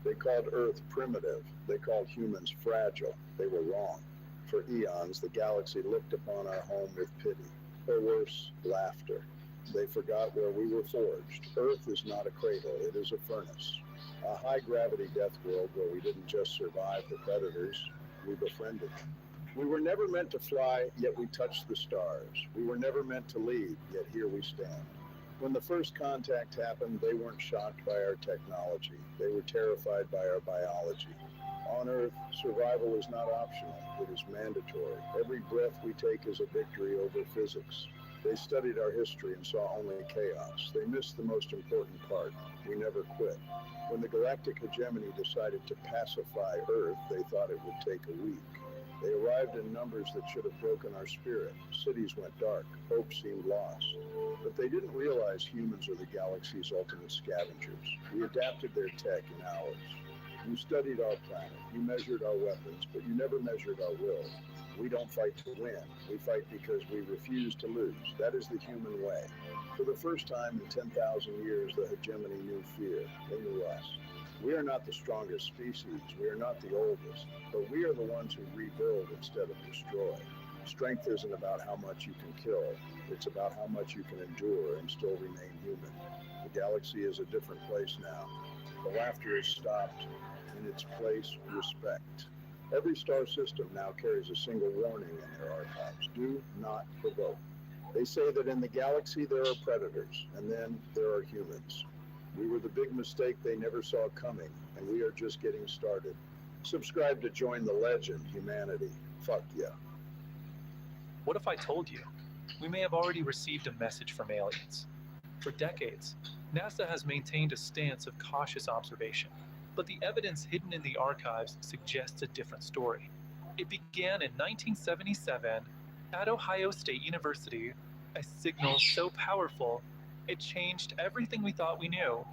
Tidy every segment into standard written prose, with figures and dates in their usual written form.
They called Earth primitive. They called humans fragile. They were wrong. For eons, the galaxy looked upon our home with pity, or worse, laughter. They forgot where we were forged. Earth is not a cradle, it is a furnace. A high gravity death world where we didn't just survive the predators, we befriended them. We were never meant to fly, yet we touched the stars. We were never meant to lead, yet here we stand. When the first contact happened, they weren't shocked by our technology. They were terrified by our biology. On Earth, survival is not optional, it is mandatory. Every breath we take is a victory over physics. They studied our history and saw only chaos. They missed the most important part. We never quit. When the galactic hegemony decided to pacify Earth, they thought it would take a week. They arrived in numbers that should have broken our spirit. Cities went dark. Hope seemed lost. But they didn't realize humans are the galaxy's ultimate scavengers. We adapted their tech in hours. You studied our planet. You measured our weapons, but you never measured our will. We don't fight to win. We fight because we refuse to lose. That is the human way. For the first time in 10,000 years, the hegemony knew fear. They knew us. We are not the strongest species. We are not the oldest. But we are the ones who rebuild instead of destroy. Strength isn't about how much you can kill. It's about how much you can endure and still remain human. The galaxy is a different place now. The laughter has stopped. In its place, respect. Every star system now carries a single warning in their archives. Do not provoke. They say that in the galaxy there are predators, and then there are humans. We were the big mistake they never saw coming, and we are just getting started. Subscribe to join the legend, humanity. Fuck yeah. What if I told you? We may have already received a message from aliens. For decades, NASA has maintained a stance of cautious observation, but the evidence hidden in the archives suggests a different story. It began in 1977 at Ohio State University, a signal so powerful it changed everything we thought we knew.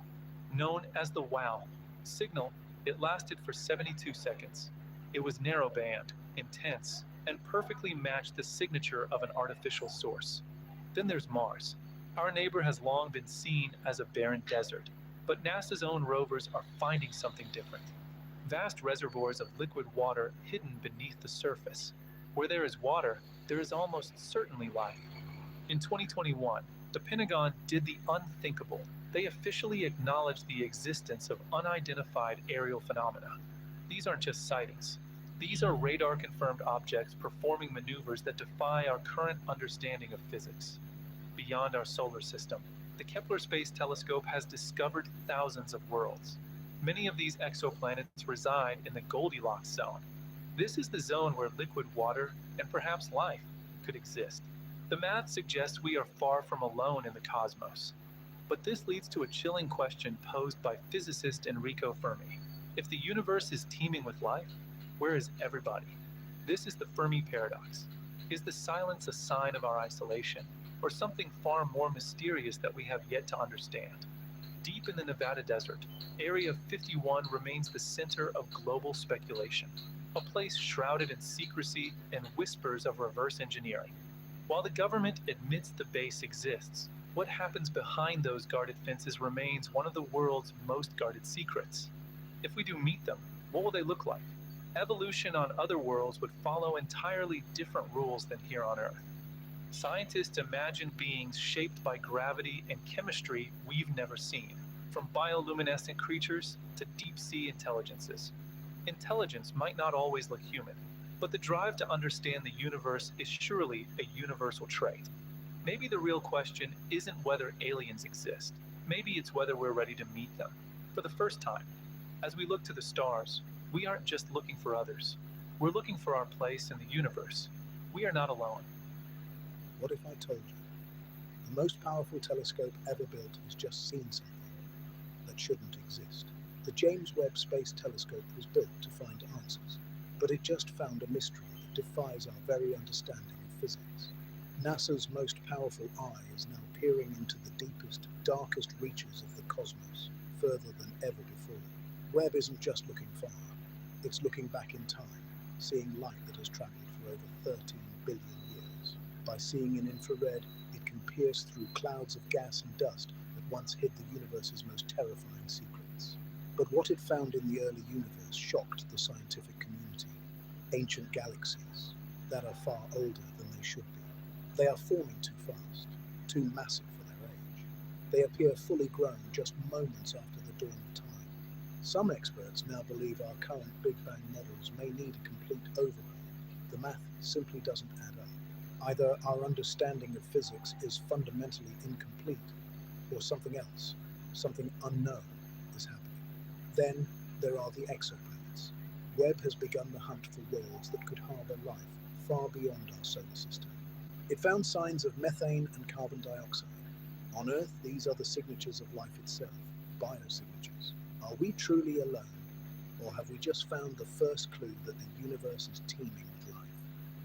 Known as the WOW signal, it lasted for 72 seconds. It was narrowband, intense, and perfectly matched the signature of an artificial source. Then there's Mars. Our neighbor has long been seen as a barren desert, but NASA's own rovers are finding something different. Vast reservoirs of liquid water hidden beneath the surface. Where there is water, there is almost certainly life. In 2021, the Pentagon did the unthinkable. They officially acknowledged the existence of unidentified aerial phenomena. These aren't just sightings. These are radar-confirmed objects performing maneuvers that defy our current understanding of physics. Beyond our solar system, the Kepler Space Telescope has discovered thousands of worlds. Many of these exoplanets reside in the Goldilocks zone. This is the zone where liquid water, and perhaps life, could exist. The math suggests we are far from alone in the cosmos. But this leads to a chilling question posed by physicist Enrico Fermi. If the universe is teeming with life, where is everybody? This is the Fermi paradox. Is the silence a sign of our isolation, or something far more mysterious that we have yet to understand? Deep in the Nevada desert, Area 51 remains the center of global speculation, a place shrouded in secrecy and whispers of reverse engineering. While the government admits the base exists, what happens behind those guarded fences remains one of the world's most guarded secrets. If we do meet them, what will they look like? Evolution on other worlds would follow entirely different rules than here on Earth. Scientists imagine beings shaped by gravity and chemistry we've never seen, from bioluminescent creatures to deep-sea intelligences. Intelligence might not always look human, but the drive to understand the universe is surely a universal trait. Maybe the real question isn't whether aliens exist. Maybe it's whether we're ready to meet them, for the first time. As we look to the stars, we aren't just looking for others. We're looking for our place in the universe. We are not alone. What if I told you? The most powerful telescope ever built has just seen something that shouldn't exist. The James Webb Space Telescope was built to find answers, but it just found a mystery that defies our very understanding of physics. NASA's most powerful eye is now peering into the deepest, darkest reaches of the cosmos, further than ever before. Webb isn't just looking far, it's looking back in time, seeing light that has traveled for over 13 billion years. By seeing in infrared, it can pierce through clouds of gas and dust that once hid the universe's most terrifying secrets. But what it found in the early universe shocked the scientific community. Ancient galaxies that are far older than they should be. They are forming too fast, too massive for their age. They appear fully grown just moments after the dawn of time. Some experts now believe our current Big Bang models may need a complete overhaul. The math simply doesn't add up. Either our understanding of physics is fundamentally incomplete, or something else, something unknown, is happening. Then there are the exoplanets. Webb has begun the hunt for worlds that could harbour life far beyond our solar system. It found signs of methane and carbon dioxide. On Earth, these are the signatures of life itself, biosignatures. Are we truly alone, or have we just found the first clue that the universe is teeming with life?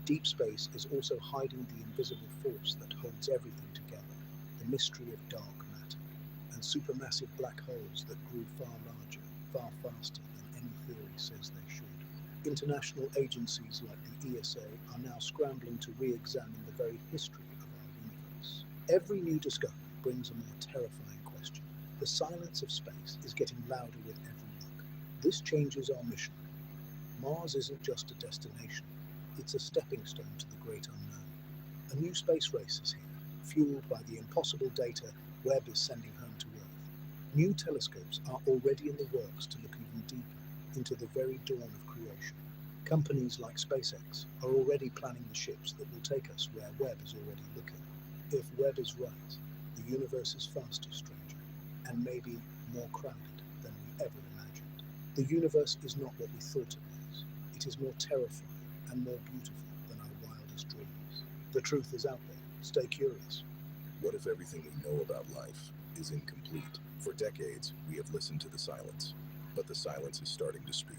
Deep space is also hiding the invisible force that holds everything together, the mystery of dark matter, and supermassive black holes that grew far larger, far faster than any theory says they should. International agencies like the ESA are now scrambling to re-examine the very history of our universe. Every new discovery brings a more terrifying question. The silence of space is getting louder with every look. This changes our mission. Mars isn't just a destination, it's a stepping stone to the great unknown. A new space race is here, fueled by the impossible data Webb is sending home to Earth. New telescopes are already in the works to look even deeper into the very dawn of creation. Companies like SpaceX are already planning the ships that will take us where Webb is already looking. If Webb is right, the universe is faster, stranger, and maybe more crowded than we ever imagined. The universe is not what we thought it was. It is more terrifying and more beautiful than our wildest dreams. The truth is out there. Stay curious. What if everything we know about life is incomplete? For decades, we have listened to the silence, but the silence is starting to speak.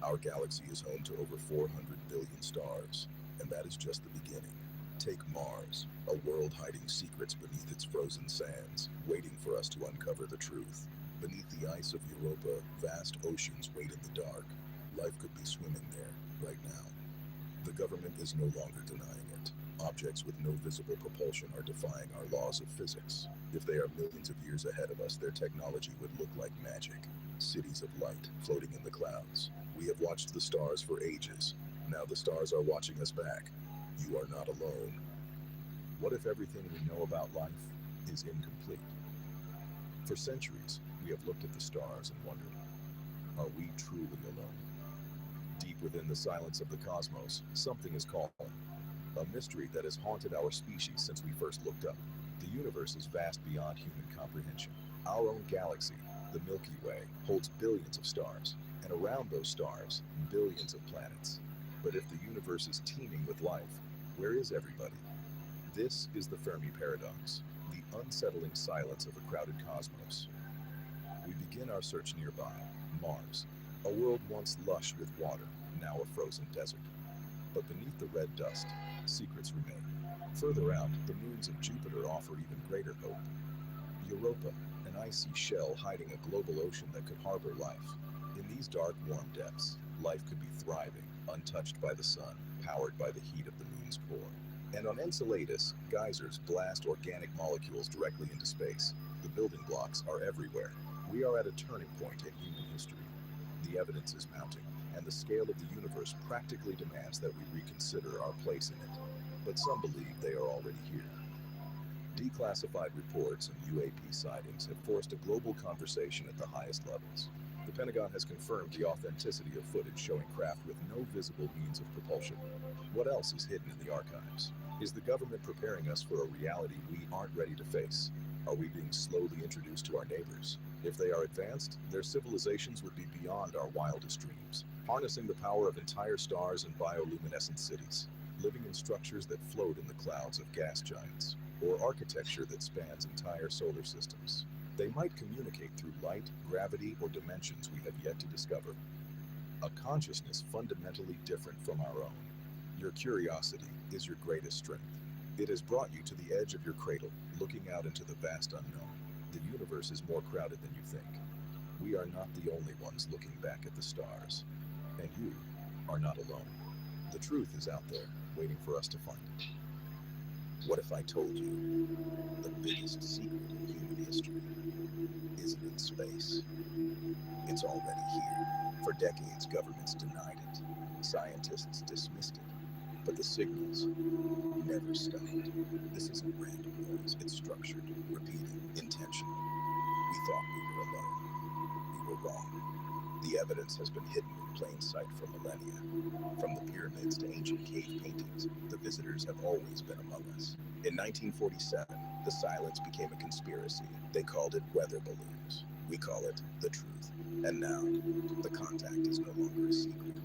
Our galaxy is home to over 400 billion stars, and that is just the beginning. Take Mars, a world hiding secrets beneath its frozen sands, waiting for us to uncover the truth. Beneath the ice of Europa, vast oceans wait in the dark. Life could be swimming there, right now. The government is no longer denying it. Objects with no visible propulsion are defying our laws of physics. If they are millions of years ahead of us, their technology would look like magic. Cities of light floating in the clouds. We have watched the stars for ages. Now the stars are watching us back. You are not alone. What if everything we know about life is incomplete? For centuries, we have looked at the stars and wondered, are we truly alone? Deep within the silence of the cosmos, something is calling. A mystery that has haunted our species since we first looked up. The universe is vast beyond human comprehension. Our own galaxy, the Milky Way, holds billions of stars, and around those stars, billions of planets. But if the universe is teeming with life, where is everybody? This is the Fermi paradox, the unsettling silence of a crowded cosmos. We begin our search nearby, Mars, a world once lush with water, now a frozen desert. But beneath the red dust, secrets remain. Further out, the moons of Jupiter offer even greater hope. Europa, an icy shell hiding a global ocean that could harbor life. In these dark, warm depths, life could be thriving, untouched by the sun, powered by the heat of the moon's core. And on Enceladus, geysers blast organic molecules directly into space. The building blocks are everywhere. We are at a turning point in human history. The evidence is mounting, and the scale of the universe practically demands that we reconsider our place in it. But some believe they are already here. Declassified reports and UAP sightings have forced a global conversation at the highest levels. The Pentagon has confirmed the authenticity of footage showing craft with no visible means of propulsion. What else is hidden in the archives? Is the government preparing us for a reality we aren't ready to face? Are we being slowly introduced to our neighbors? If they are advanced, their civilizations would be beyond our wildest dreams, harnessing the power of entire stars and bioluminescent cities, living in structures that float in the clouds of gas giants, or architecture that spans entire solar systems. They might communicate through light, gravity, or dimensions we have yet to discover. A consciousness fundamentally different from our own. Your curiosity is your greatest strength. It has brought you to the edge of your cradle, looking out into the vast unknown. The universe is more crowded than you think. We are not the only ones looking back at the stars. And you are not alone. The truth is out there, waiting for us to find it. What if I told you the biggest secret in human history isn't in space? It's already here. For decades, governments denied it. Scientists dismissed it. But the signals never stopped. This isn't random noise. It's structured, repeating, intentional. We thought we were alone. We were wrong. The evidence has been hidden in plain sight for millennia. From the pyramids to ancient cave paintings, the visitors have always been among us. In 1947, the silence became a conspiracy. They called it weather balloons. We call it the truth. And now, the contact is no longer a secret.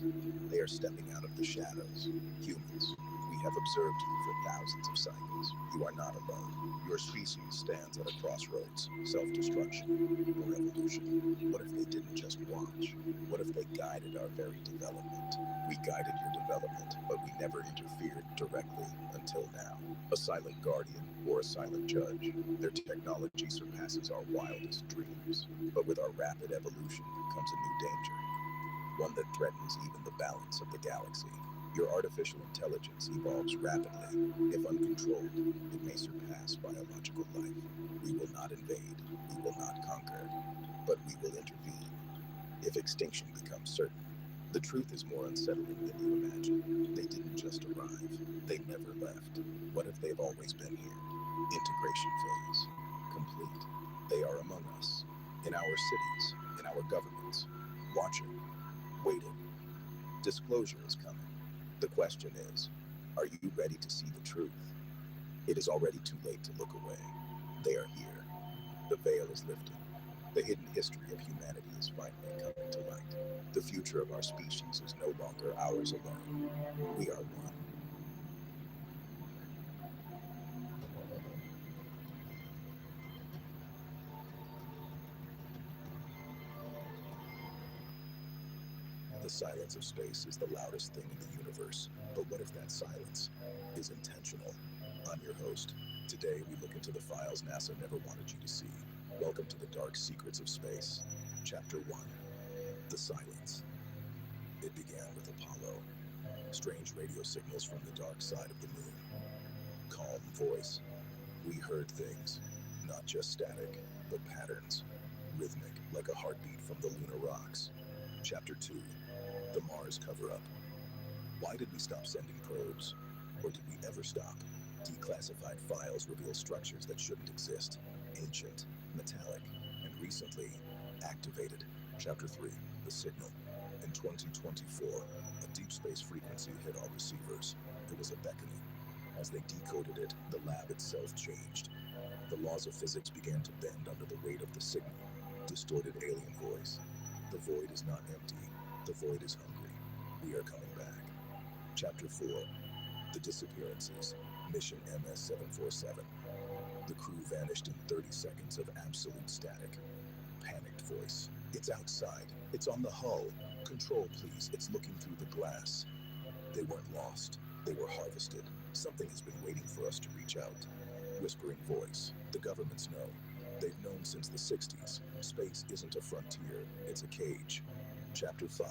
They are stepping out of the shadows. Humans, we have observed you for thousands of cycles. You are not alone. Your species stands at a crossroads, self-destruction or evolution. What if they didn't just watch? What if they guided our very development? We guided your development, but we never interfered directly until now. A silent guardian or a silent judge. Their technology surpasses our wildest dreams. But with our rapid evolution comes a new danger, one that threatens even the balance of the galaxy. Your artificial intelligence evolves rapidly. If uncontrolled, it may surpass biological life. We will not invade, we will not conquer, but we will intervene if extinction becomes certain. The truth is more unsettling than you imagine. They didn't just arrive, they never left. What if they've always been here? Integration phase complete. They are among us, in our cities, in our governments, watching, waiting. Disclosure is coming. The question is, are you ready to see the truth? It is already too late to look away. They are here. The veil is lifting. The hidden history of humanity is finally coming to light. The future of our species is no longer ours alone. We are one. The silence of space is the loudest thing in the universe. But what if that silence is intentional? I'm your host. Today we look into the files NASA never wanted you to see. Welcome to the dark secrets of space. Chapter 1. The silence. It began with Apollo. Strange radio signals from the dark side of the moon. Calm voice. We heard things. Not just static, but patterns. Rhythmic, like a heartbeat from the lunar rocks. Chapter 2. The Mars cover-up. Why did we stop sending probes? Or did we ever stop? Declassified files reveal structures that shouldn't exist. Ancient, metallic, and recently activated. Chapter 3. The Signal. In 2024, a deep space frequency hit our receivers. It was a beckoning. As they decoded it, the lab itself changed. The laws of physics began to bend under the weight of the signal. Distorted alien voice. The void is not empty. The void is hungry. We are coming back. Chapter 4. The Disappearances. Mission MS-747. The crew vanished in 30 seconds of absolute static. Panicked voice. It's outside. It's on the hull. Control, please. It's looking through the glass. They weren't lost. They were harvested. Something has been waiting for us to reach out. Whispering voice. The governments know. They've known since the 60s. Space isn't a frontier. It's a cage. Chapter 5.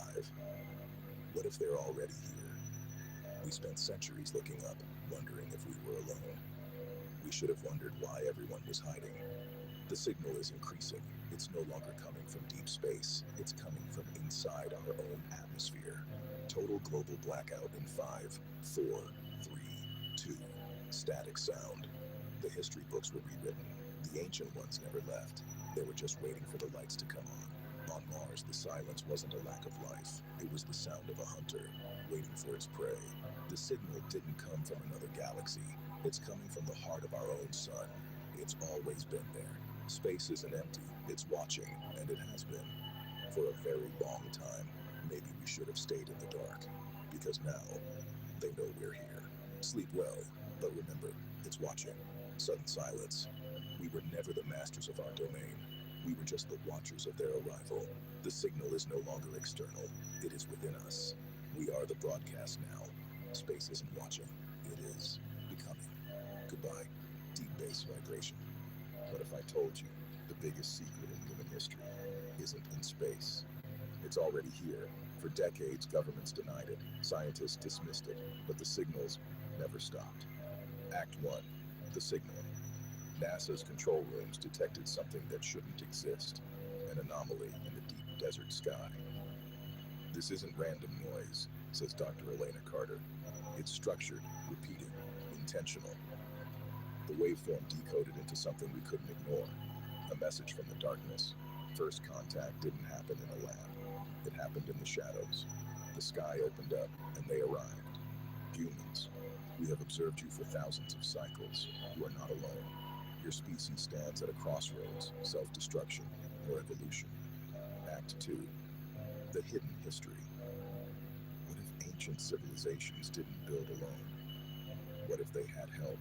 What if they're already here? We spent centuries looking up, wondering if we were alone. We should have wondered why everyone was hiding. The signal is increasing. It's no longer coming from deep space. It's coming from inside our own atmosphere. Total global blackout in 5, 4, 3, 2. Static sound. The history books were rewritten. The ancient ones never left. They were just waiting for the lights to come on. On Mars, the silence wasn't a lack of life. It was the sound of a hunter, waiting for its prey. The signal didn't come from another galaxy. It's coming from the heart of our own sun. It's always been there. Space isn't empty. It's watching, and it has been. For a very long time. Maybe we should have stayed in the dark. Because now, they know we're here. Sleep well, but remember, it's watching. Sudden silence. We were never the masters of our domain. We were just the watchers of their arrival. The signal is no longer external. It is within us. We are the broadcast now. Space isn't watching. It is becoming. Goodbye. Deep bass vibration. What if I told you the biggest secret in human history isn't in space? It's already here. For decades, governments denied it. Scientists dismissed it. But the signals never stopped. Act 1. The signal. NASA's control rooms detected something that shouldn't exist, an anomaly in the deep desert sky. This isn't random noise, says Dr. Elena Carter. It's structured, repeating, intentional. The waveform decoded into something we couldn't ignore, a message from the darkness. First contact didn't happen in a lab. It happened in the shadows. The sky opened up, and they arrived. Humans, we have observed you for thousands of cycles. You are not alone. Your species stands at a crossroads, self-destruction or evolution. Act 2. The hidden history. What if ancient civilizations didn't build alone? What if they had help?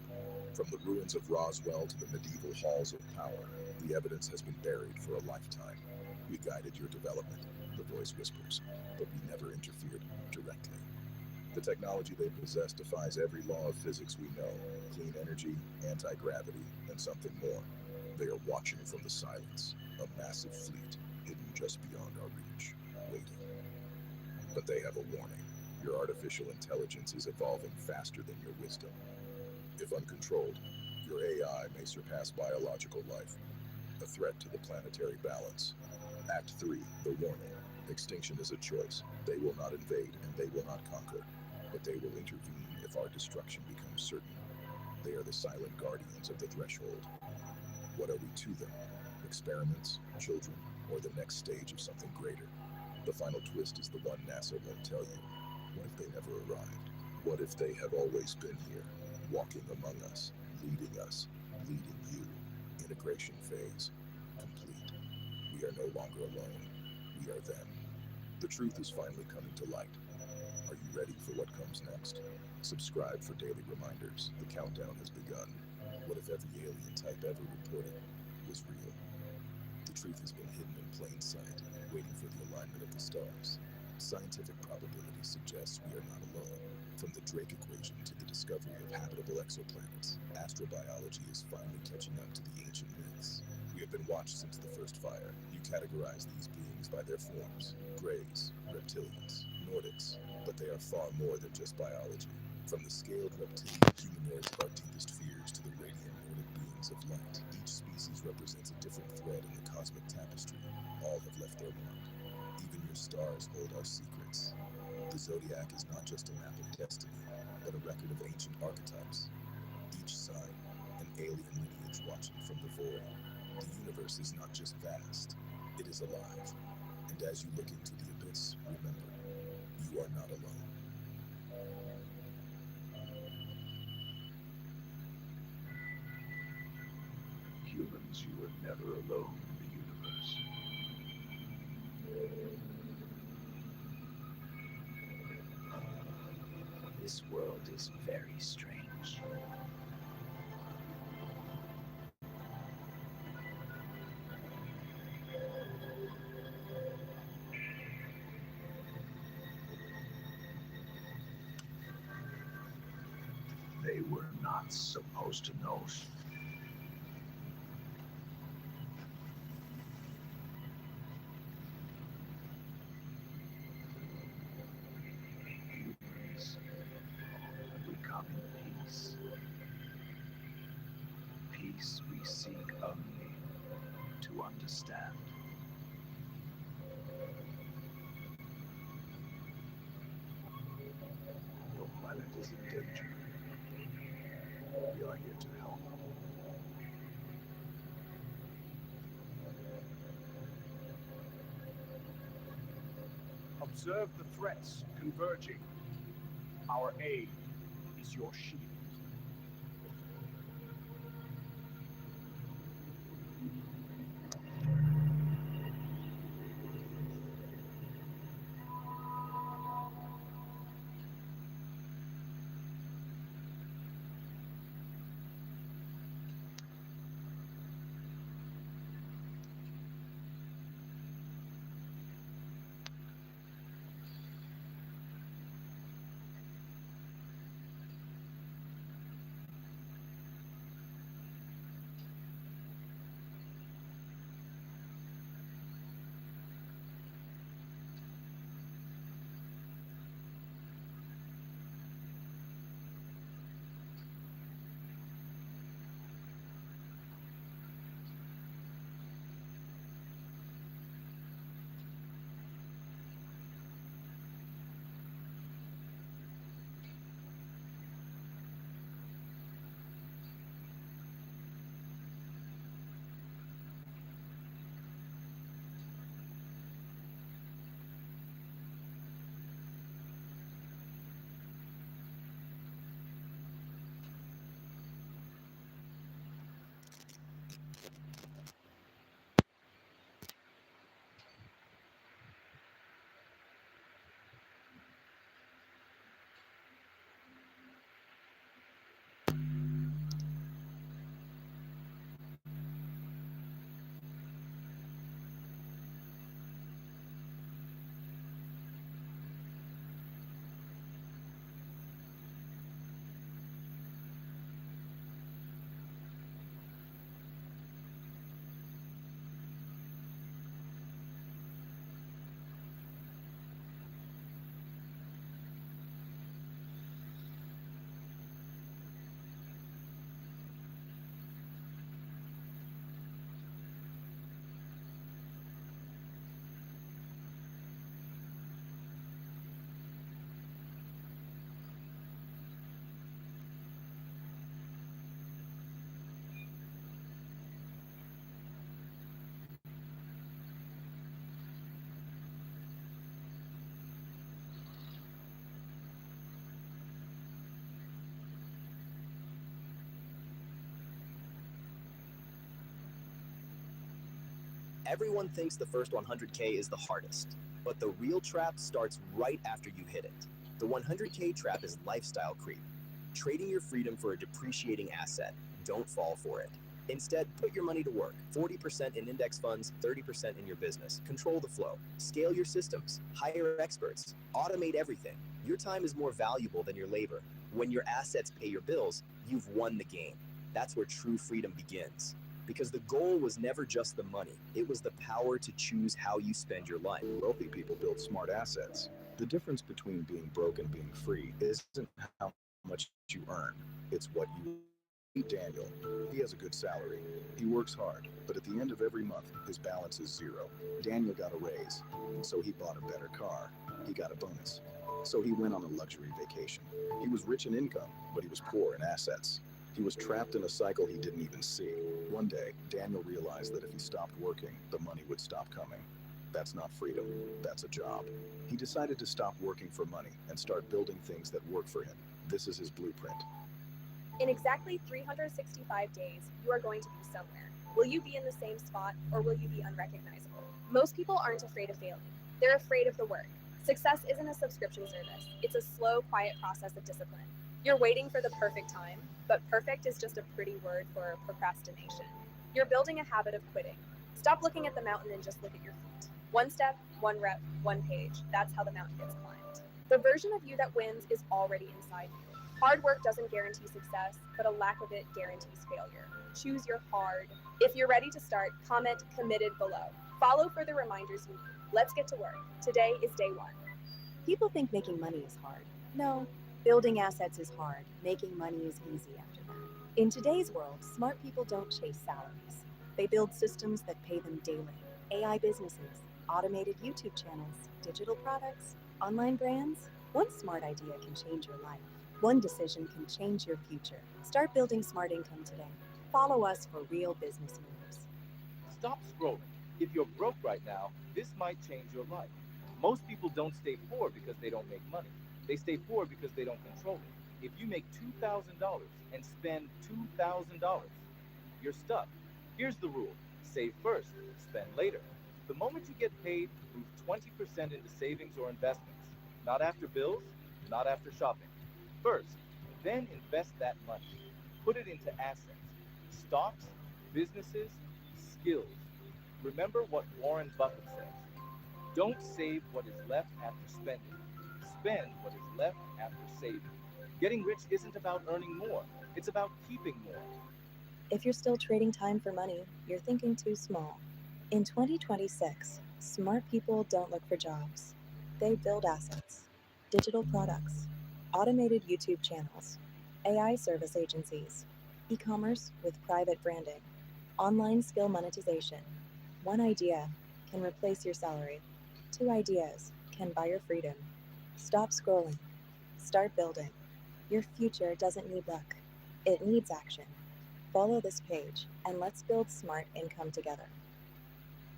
From the ruins of Roswell to the medieval halls of power, the evidence has been buried for a lifetime. We guided your development, the voice whispers, but we never interfered directly. The technology they possess defies every law of physics we know: clean energy, anti-gravity, and something more. They are watching from the silence, a massive fleet hidden just beyond our reach, waiting. But they have a warning. Your artificial intelligence is evolving faster than your wisdom. If uncontrolled, your AI may surpass biological life, a threat to the planetary balance. Act 3, the warning. Extinction is a choice. They will not invade and they will not conquer, but they will intervene if our destruction becomes certain. They are the silent guardians of the threshold. What are we to them? Experiments, children, or the next stage of something greater? The final twist is the one NASA won't tell you. What if they never arrived? What if they have always been here, walking among us, leading you? Integration phase complete. We are no longer alone. We are them. The truth is finally coming to light. Are you ready for what comes next? Subscribe for daily reminders. The countdown has begun. What if every alien type ever reported was real? The truth has been hidden in plain sight, waiting for the alignment of the stars. Scientific probability suggests we are not alone. From the Drake equation to the discovery of habitable exoplanets, astrobiology is finally catching up to the ancient myths. We have been watched since the first fire. You categorize these beings by their forms: Greys, reptilians, Nordics, but they are far more than just biology. From the scaled reptilian humanoids of our deepest fears to the radiant Nordic beings of light, each species represents a different thread in the cosmic tapestry. All have left their mark. Even your stars hold our secrets. The zodiac is not just a map of destiny, but a record of ancient archetypes. Each sign, an alien lineage watching from the void. The universe is not just vast, it is alive. And as you look into the abyss, remember, you are not alone. Humans, you were never alone in the universe. This world is very strange. They were not supposed to know. Humans, we come in peace. Peace we seek only to understand. Your planet is in danger. We are here to help. Observe the threats converging. Our aid is your shield. Everyone thinks the first 100K is the hardest, but the real trap starts right after you hit it. The 100K trap is lifestyle creep. Trading your freedom for a depreciating asset. Don't fall for it. Instead, put your money to work. 40% in index funds, 30% in your business. Control the flow. Scale your systems. Hire experts. Automate everything. Your time is more valuable than your labor. When your assets pay your bills, you've won the game. That's where true freedom begins. Because the goal was never just the money. It was the power to choose how you spend your life. Wealthy people build smart assets. The difference between being broke and being free isn't how much you earn, it's what you meet Daniel. He has a good salary. He works hard, but at the end of every month, his balance is zero. Daniel got a raise, so he bought a better car. He got a bonus, so he went on a luxury vacation. He was rich in income, but he was poor in assets. He was trapped in a cycle he didn't even see. One day, Daniel realized that if he stopped working, the money would stop coming. That's not freedom, that's a job. He decided to stop working for money and start building things that work for him. This is his blueprint. In exactly 365 days, you are going to be somewhere. Will you be in the same spot, or will you be unrecognizable? Most people aren't afraid of failing. They're afraid of the work. Success isn't a subscription service. It's a slow, quiet process of discipline. You're waiting for the perfect time, but perfect is just a pretty word for procrastination. You're building a habit of quitting. Stop looking at the mountain and just look at your feet. One step, one rep, one page. That's how the mountain gets climbed. The version of you that wins is already inside you. Hard work doesn't guarantee success, but a lack of it guarantees failure. Choose your hard. If you're ready to start, comment committed below. Follow for the reminders you need. Let's get to work. Today is day one. People think making money is hard. No, building assets is hard. Making money is easy after that. In today's world, smart people don't chase salaries. They build systems that pay them daily. AI businesses, automated YouTube channels, digital products, online brands. One smart idea can change your life. One decision can change your future. Start building smart income today. Follow us for real business moves. Stop scrolling. If you're broke right now, this might change your life. Most people don't stay poor because they don't make money. They stay poor because they don't control it. If you make $2,000 and spend $2,000, you're stuck. Here's the rule. Save first, spend later. The moment you get paid, move 20% into savings or investments. Not after bills, not after shopping. First, then invest that money. Put it into assets, stocks, businesses, skills. Remember what Warren Buffett says. Don't save what is left after spending. Spend what is left after saving. Getting rich isn't about earning more. It's about keeping more. If you're still trading time for money, you're thinking too small. In 2026, smart people don't look for jobs. They build assets, digital products, automated YouTube channels, AI service agencies, e-commerce with private branding, online skill monetization. One idea can replace your salary. 2 ideas can buy your freedom. Stop scrolling. Start building. Your future doesn't need luck. It needs action. Follow this page and let's build smart income together.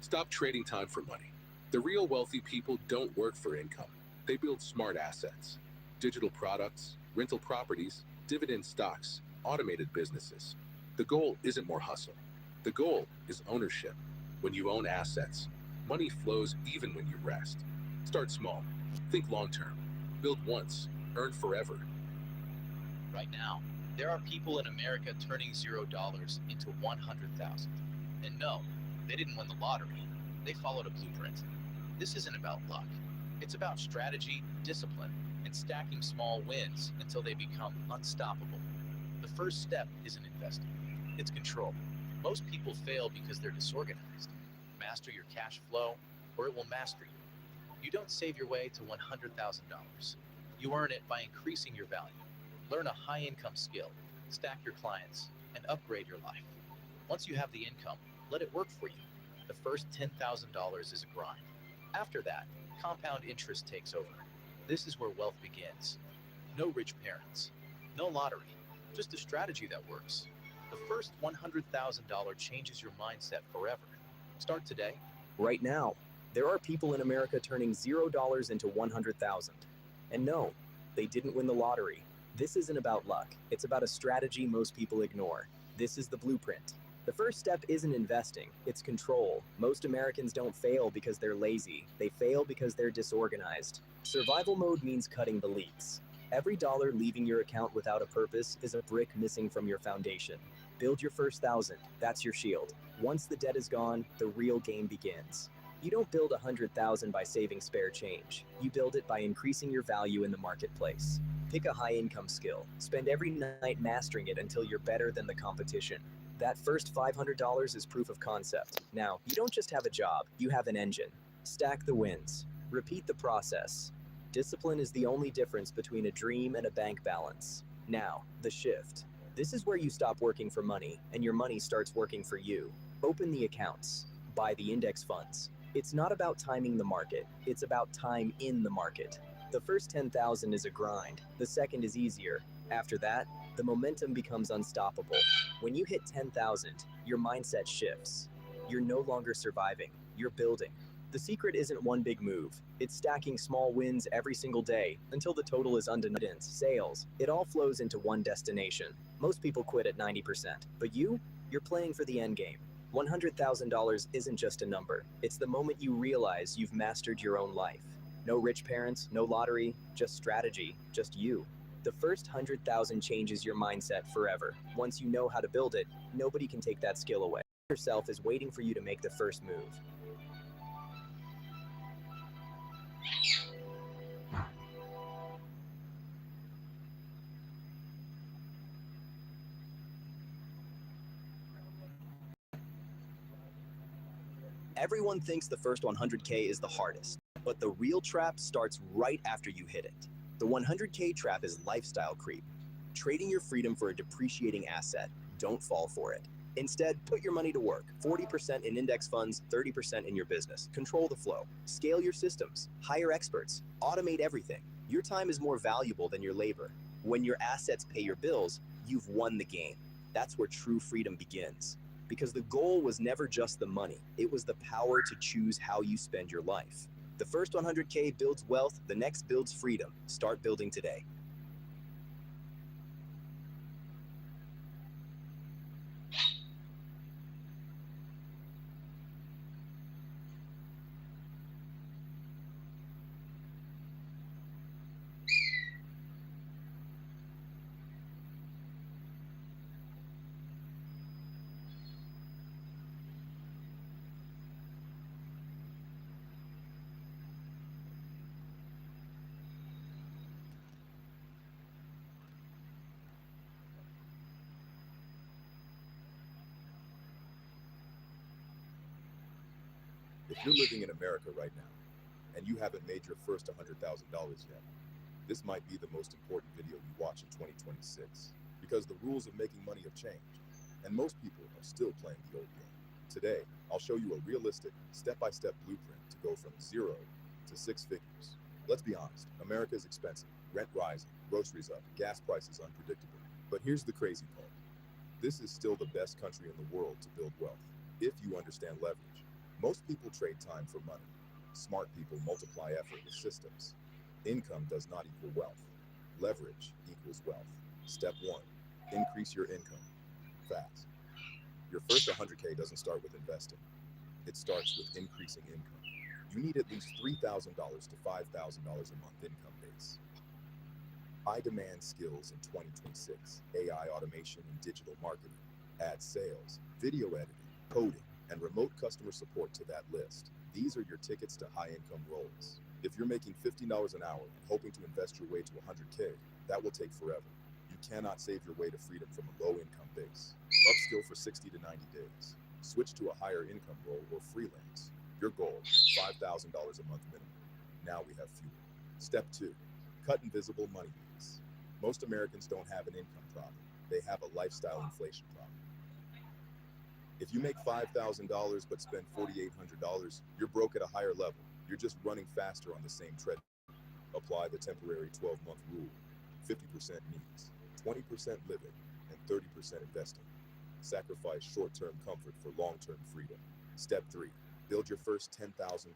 Stop trading time for money. The real wealthy people don't work for income. They build smart assets, digital products, rental properties, dividend stocks, automated businesses. The goal isn't more hustle. The goal is ownership. When you own assets, money flows even when you rest. Start small. Think long term. Build once. Earn forever. Right now, there are people in America turning $0 into 100,000. And no, they didn't win the lottery. They followed a blueprint. This isn't about luck. It's about strategy, discipline, and stacking small wins until they become unstoppable. The first step isn't investing. It's control. Most people fail because they're disorganized. Master your cash flow, or it will master you. You don't save your way to $100,000. You earn it by increasing your value. Learn a high-income skill, stack your clients, and upgrade your life. Once you have the income, let it work for you. The first $10,000 is a grind. After that, compound interest takes over. This is where wealth begins. No rich parents, no lottery, just a strategy that works. The first $100,000 changes your mindset forever. Start today. Right now, there are people in America turning $0 into 100,000. And no, they didn't win the lottery. This isn't about luck. It's about a strategy most people ignore. This is the blueprint. The first step isn't investing, it's control. Most Americans don't fail because they're lazy, they fail because they're disorganized. Survival mode means cutting the leaks. Every dollar leaving your account without a purpose is a brick missing from your foundation. Build your first 1,000, that's your shield. Once the debt is gone, the real game begins. You don't build 100,000 by saving spare change. You build it by increasing your value in the marketplace. Pick a high-income skill. Spend every night mastering it until you're better than the competition. That first $500 is proof of concept. Now, you don't just have a job, you have an engine. Stack the wins. Repeat the process. Discipline is the only difference between a dream and a bank balance. Now, the shift. This is where you stop working for money, and your money starts working for you. Open the accounts. Buy the index funds. It's not about timing the market, it's about time in the market. The first 10,000 is a grind, the second is easier. After that, the momentum becomes unstoppable. When you hit 10,000, your mindset shifts. You're no longer surviving, you're building. The secret isn't one big move, it's stacking small wins every single day until the total is undeniable. Sales, it all flows into one destination. Most people quit at 90%, but you're playing for the end game. $100,000 isn't just a number, it's the moment you realize you've mastered your own life. No rich parents, no lottery, just strategy, just you. The first 100,000 changes your mindset forever. Once you know how to build it, nobody can take that skill away. Yourself is waiting for you to make the first move. Everyone thinks the first 100K is the hardest, but the real trap starts right after you hit it. The 100K trap is lifestyle creep. Trading your freedom for a depreciating asset. Don't fall for it. Instead, put your money to work. 40% in index funds, 30% in your business. Control the flow. Scale your systems. Hire experts. Automate everything. Your time is more valuable than your labor. When your assets pay your bills, you've won the game. That's where true freedom begins. Because the goal was never just the money, it was the power to choose how you spend your life. The first 100K builds wealth, the next builds freedom. Start building today. If you're living in America right now, and you haven't made your first $100,000 yet, this might be the most important video you watch in 2026, because the rules of making money have changed, and most people are still playing the old game. Today, I'll show you a realistic, step-by-step blueprint to go from 0 to 6 figures. Let's be honest, America is expensive, rent rising, groceries up, gas prices unpredictable. But here's the crazy part. This is still the best country in the world to build wealth, if you understand leverage. Most people trade time for money. Smart people multiply effort with systems. Income does not equal wealth. Leverage equals wealth. Step 1, increase your income fast. Your first 100K doesn't start with investing. It starts with increasing income. You need at least $3,000 to $5,000 a month income base. High demand skills in 2026, AI automation and digital marketing, ad sales, video editing, coding, and remote customer support to that list. These are your tickets to high-income roles. If you're making $50 an hour and hoping to invest your way to 100K, that will take forever. You cannot save your way to freedom from a low-income base. Upskill for 60 to 90 days. Switch to a higher income role or freelance. Your goal, $5,000 a month minimum. Now we have fuel. Step 2, cut invisible money leaks. Most Americans don't have an income problem. They have a lifestyle inflation problem. If you make $5,000 but spend $4,800, you're broke at a higher level. You're just running faster on the same treadmill. Apply the temporary 12-month rule. 50% needs, 20% living, and 30% investing. Sacrifice short-term comfort for long-term freedom. Step 3, build your first $10,000.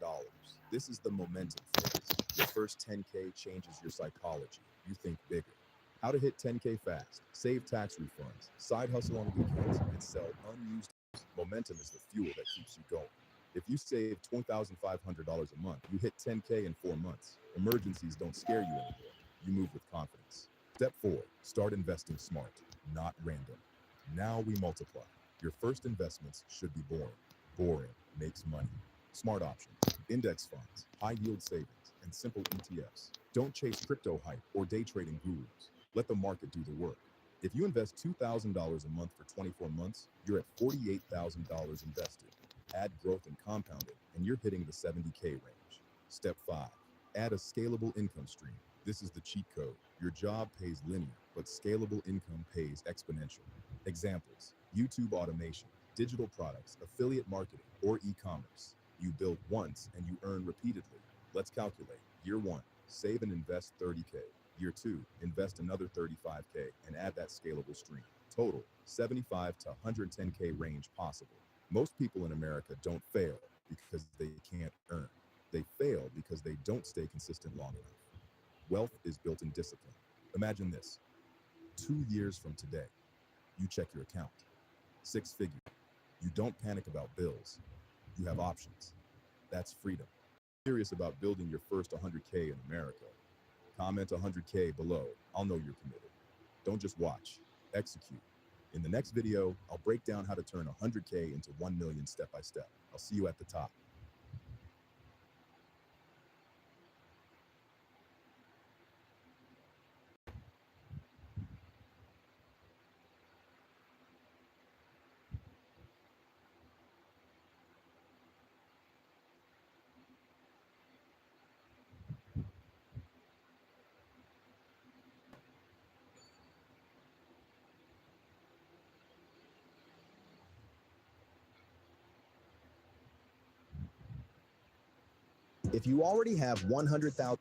This is the momentum phase. Your first 10K changes your psychology. You think bigger. How to hit 10K fast, save tax refunds, side hustle on weekends, and sell unused Momentum is the fuel that keeps you going. If you save $2,500 a month, you hit 10K in 4 months. Emergencies don't scare you anymore. You move with confidence. Step 4, start investing smart, not random. Now we multiply. Your first investments should be boring. Boring makes money. Smart options, index funds, high yield savings, and simple ETFs. Don't chase crypto hype or day trading gurus. Let the market do the work. If you invest $2,000 a month for 24 months, you're at $48,000 invested. Add growth and compounding, and you're hitting the 70K range. Step 5, add a scalable income stream. This is the cheat code. Your job pays linear, but scalable income pays exponential. Examples: YouTube automation, digital products, affiliate marketing, or e-commerce. You build once and you earn repeatedly. Let's calculate. Year 1, save and invest 30K. Year 2, invest another 35K and add that scalable stream. Total, 75 to 110K range possible. Most people in America don't fail because they can't earn. They fail because they don't stay consistent long enough. Wealth is built in discipline. Imagine this. 2 years from today, you check your account. 6 figures. You don't panic about bills. You have options. That's freedom. Curious about building your first 100K in America? Comment 100K below. I'll know you're committed. Don't just watch, execute. In the next video, I'll break down how to turn 100K into 1 million step by step. I'll see you at the top. If you already have 100,000.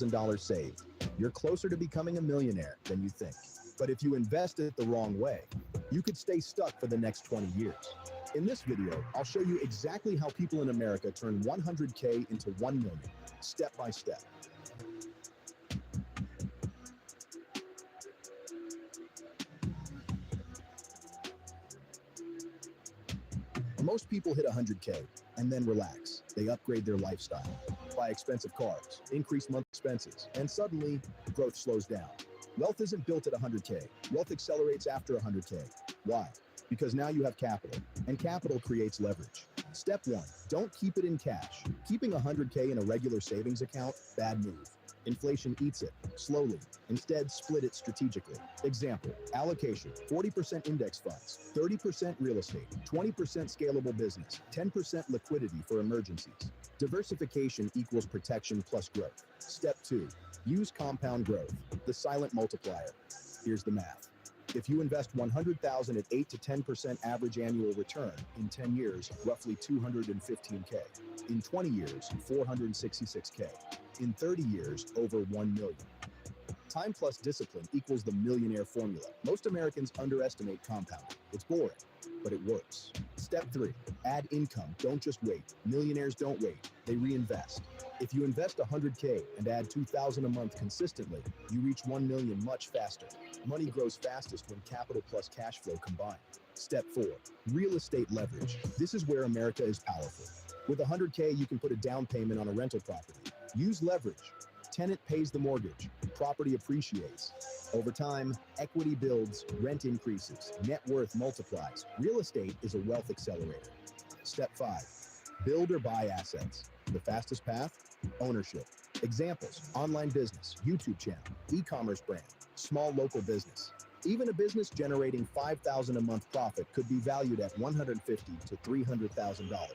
$1,000 saved, you're closer to becoming a millionaire than you think. But if you invest it the wrong way, you could stay stuck for the next 20 years. In this video, I'll show you exactly how people in America turn 100K into 1 million, step by step. Most people hit 100K and then relax. They upgrade their lifestyle, buy expensive cars, increase monthly expenses, and suddenly growth slows down. Wealth isn't built at 100K. Wealth accelerates after 100K. Why? Because now you have capital, and capital creates leverage. Step 1, don't keep it in cash. Keeping 100K in a regular savings account, bad move. Inflation eats it slowly. Instead, split it strategically. Example, allocation: 40% index funds, 30% real estate, 20% scalable business, 10% liquidity for emergencies. Diversification equals protection plus growth. Step 2, use compound growth, the silent multiplier. Here's the math. If you invest $100,000 at 8 to 10% average annual return, in 10 years, roughly $215K. In 20 years, $466K. In 30 years, over 1 million. Time plus discipline equals the millionaire formula. Most Americans underestimate compounding. It's boring, but it works. Step 3, add income. Don't just wait. Millionaires don't wait. They reinvest. If you invest 100K and add 2,000 a month consistently, you reach 1 million much faster. Money grows fastest when capital plus cash flow combine. Step 4, real estate leverage. This is where America is powerful. With 100K, you can put a down payment on a rental property. Use leverage. Tenant pays the mortgage, property appreciates. Over time, equity builds, rent increases, net worth multiplies. Real estate is a wealth accelerator. Step 5, build or buy assets. The fastest path? Ownership. Examples: online business, YouTube channel, e-commerce brand, small local business. Even a business generating $5,000 a month profit could be valued at $150,000 to $300,000.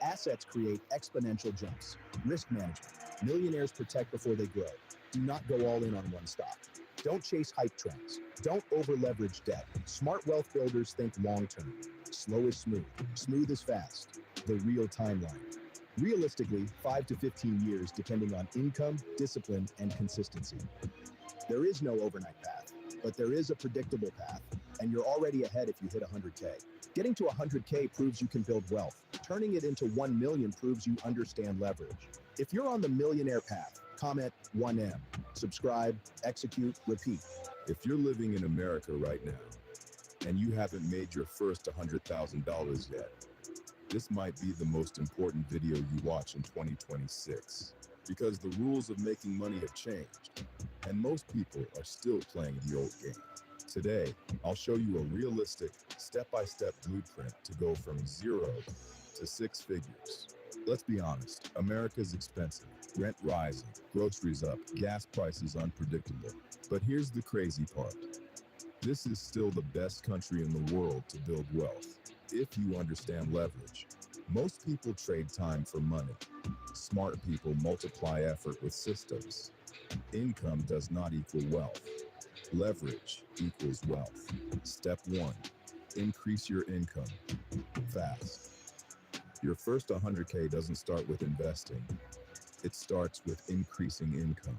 Assets create exponential jumps. Risk management. Millionaires protect before they grow. Do not go all in on one stock. Don't chase hype trends. Don't over-leverage debt. Smart wealth builders think long-term. Slow is smooth. Smooth is fast. The real timeline. Realistically, 5 to 15 years depending on income, discipline, and consistency. There is no overnight path, but there is a predictable path, and you're already ahead if you hit 100K. Getting to 100K proves you can build wealth. Turning it into 1 million proves you understand leverage. If you're on the millionaire path, comment 1M. Subscribe, execute, repeat. If you're living in America right now and you haven't made your first $100,000 yet, this might be the most important video you watch in 2026, because the rules of making money have changed, and most people are still playing the old game. Today, I'll show you a realistic, step-by-step blueprint to go from 0 to 6 figures. Let's be honest, America's expensive, rent rising, groceries up, gas prices unpredictable. But here's the crazy part. This is still the best country in the world to build wealth, if you understand leverage. Most people trade time for money. Smart people multiply effort with systems. Income does not equal wealth. Leverage equals wealth. Step 1, increase your income fast. Your first 100K doesn't start with investing. It starts with increasing income.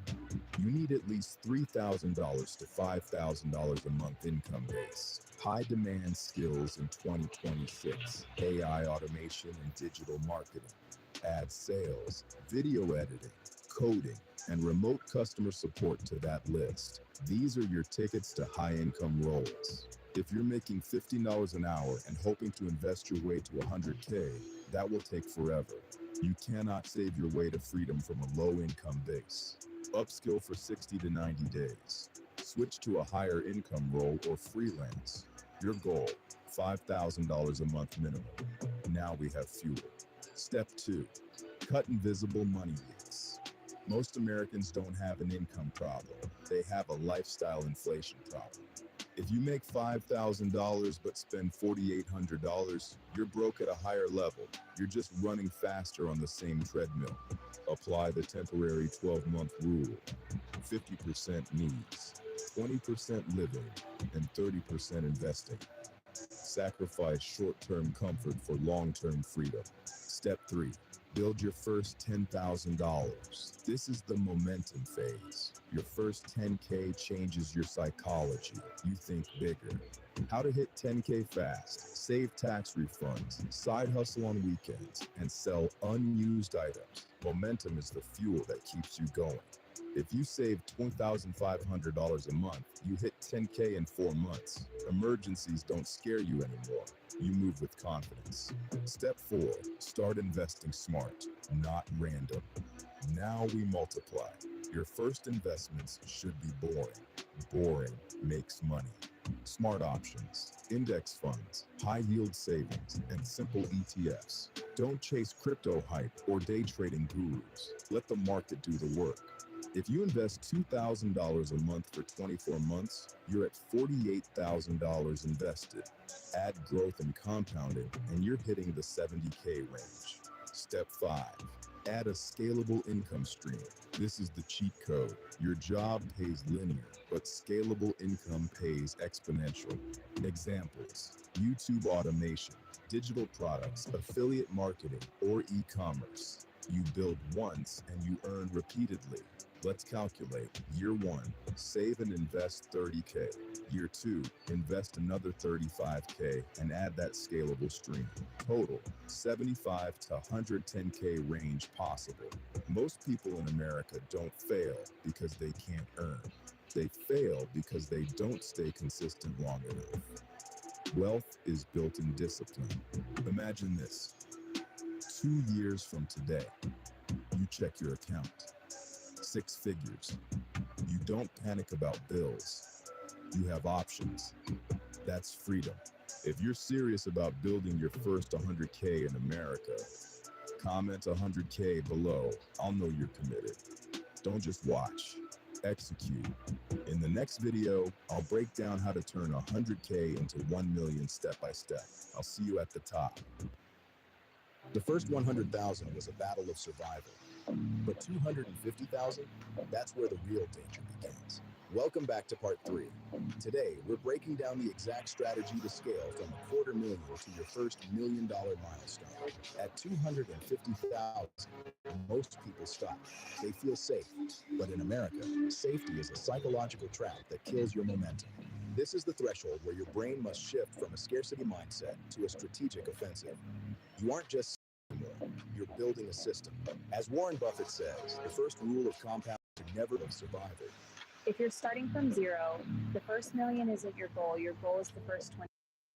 You need at least $3,000 to $5,000 a month income base. High demand skills in 2026, AI automation and digital marketing, ad sales, video editing, coding, and remote customer support to that list. These are your tickets to high income roles. If you're making $15 an hour and hoping to invest your way to 100K, that will take forever. You cannot save your way to freedom from a low income base. Upskill for 60 to 90 days. Switch to a higher income role or freelance. Your goal, $5,000 a month minimum. Now we have fuel. Step 2, cut invisible money leaks. Most Americans don't have an income problem. They have a lifestyle inflation problem. If you make $5,000 but spend $4,800, you're broke at a higher level. You're just running faster on the same treadmill. Apply the temporary 12-month rule. 50% needs, 20% living, and 30% investing. Sacrifice short-term comfort for long-term freedom. Step 3, build your first $10,000. This is the momentum phase. Your first 10K changes your psychology. You think bigger. How to hit 10K fast, save tax refunds, side hustle on weekends, and sell unused items. Momentum is the fuel that keeps you going. If you save $2,500 a month, you hit 10K in 4 months. Emergencies don't scare you anymore. You move with confidence. Step 4, start investing smart, not random. Now we multiply. Your first investments should be boring. Boring makes money. Smart options, index funds, high yield savings, and simple ETFs. Don't chase crypto hype or day trading gurus. Let the market do the work. If you invest $2,000 a month for 24 months, you're at $48,000 invested. Add growth and compounding, and you're hitting the 70K range. Step 5, add a scalable income stream. This is the cheat code. Your job pays linear, but scalable income pays exponential. Examples: YouTube automation, digital products, affiliate marketing, or e-commerce. You build once and you earn repeatedly. Let's calculate. Year 1, save and invest 30K. Year 2, invest another 35K and add that scalable stream. Total, 75 to 110K range possible. Most people in America don't fail because they can't earn. They fail because they don't stay consistent long enough. Wealth is built in discipline. Imagine this. 2 years from today, you check your account. 6 figures. You don't panic about bills. You have options. That's freedom. If you're serious about building your first 100K in America, comment 100K below. I'll know you're committed. Don't just watch, execute. In the next video, I'll break down how to turn 100K into 1 million step by step. I'll see you at the top. The first 100,000 was a battle of survival, but 250,000, that's where the real danger begins. Welcome back to part 3. Today, we're breaking down the exact strategy to scale from $250,000 to your first $1 million milestone. At 250,000, most people stop. They feel safe. But in America, safety is a psychological trap that kills your momentum. This is the threshold where your brain must shift from a scarcity mindset to a strategic offensive. You aren't just anymore, you're building a system. As Warren Buffett says, the first rule of compounding is never of survival. If you're starting from zero, the first million isn't your goal. Your goal is the first 20.